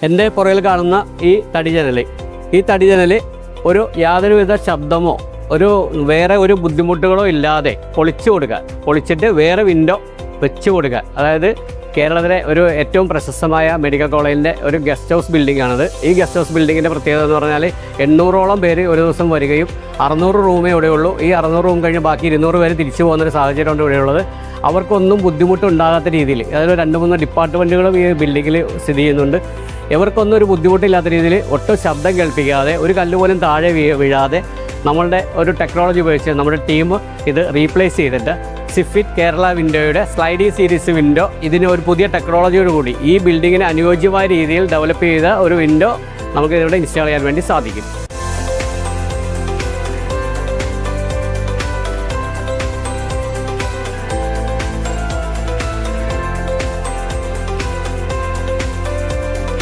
എൻ്റെ പുറകിൽ കാണുന്ന ഈ തടി ജനൽ യാതൊരുവിധ ശബ്ദമോ വേറെ ഒരു ബുദ്ധിമുട്ടുകളോ ഇല്ലാതെ പൊളിച്ചിട്ട് വേറെ വിൻഡോ വെച്ച് കൊടുക്കുക. അതായത് കേരളത്തിലെ ഏറ്റവും പ്രശസ്തമായ മെഡിക്കൽ കോളേജിൻ്റെ ഒരു ഗസ്റ്റ് ഹൗസ് ബിൽഡിംഗ് ആണിത്. ഈ ഗസ്റ്റ് ഹൗസ് ബിൽഡിങ്ങിൻ്റെ പ്രത്യേകത എന്ന് പറഞ്ഞാൽ 800ഓളം പേര് ഒരു ദിവസം വരികയും 600 റൂമേ ഇവിടെയുള്ളൂ. ഈ 600 റൂം കഴിഞ്ഞ് ബാക്കി 200 പേര് തിരിച്ചു പോകുന്നൊരു സാഹചര്യമുണ്ട് ഇവിടെയുള്ളത്. അവർക്കൊന്നും ബുദ്ധിമുട്ടുണ്ടാകാത്ത രീതിയിൽ, അതായത് 2-3 ഡിപ്പാർട്ട്മെൻറ്റുകളും ഈ ബിൽഡിങ്ങിൽ സ്ഥിതി ചെയ്യുന്നുണ്ട്. ഇവർക്കൊന്നും ഒരു ബുദ്ധിമുട്ടില്ലാത്ത രീതിയിൽ ഒട്ടും ശബ്ദം കേൾപ്പിക്കാതെ ഒരു കല്ല് പോലും താഴെ വീഴാതെ നമ്മളുടെ ഒരു ടെക്നോളജി ഉപയോഗിച്ച് നമ്മുടെ ടീം ഇത് റീപ്ലേസ് ചെയ്തിട്ട് സിഫിറ്റ് കേരള വിൻഡോയുടെ സ്ലൈഡി സീരീസ് വിൻഡോ ഇതിന് ഒരു പുതിയ ടെക്നോളജിയോടുകൂടി ഈ ബിൽഡിങ്ങിന് അനുയോജ്യമായ രീതിയിൽ ഡെവലപ്പ് ചെയ്ത ഒരു വിൻഡോ നമുക്ക് ഇവിടെ ഇൻസ്റ്റാൾ ചെയ്യാൻ വേണ്ടി സാധിക്കും.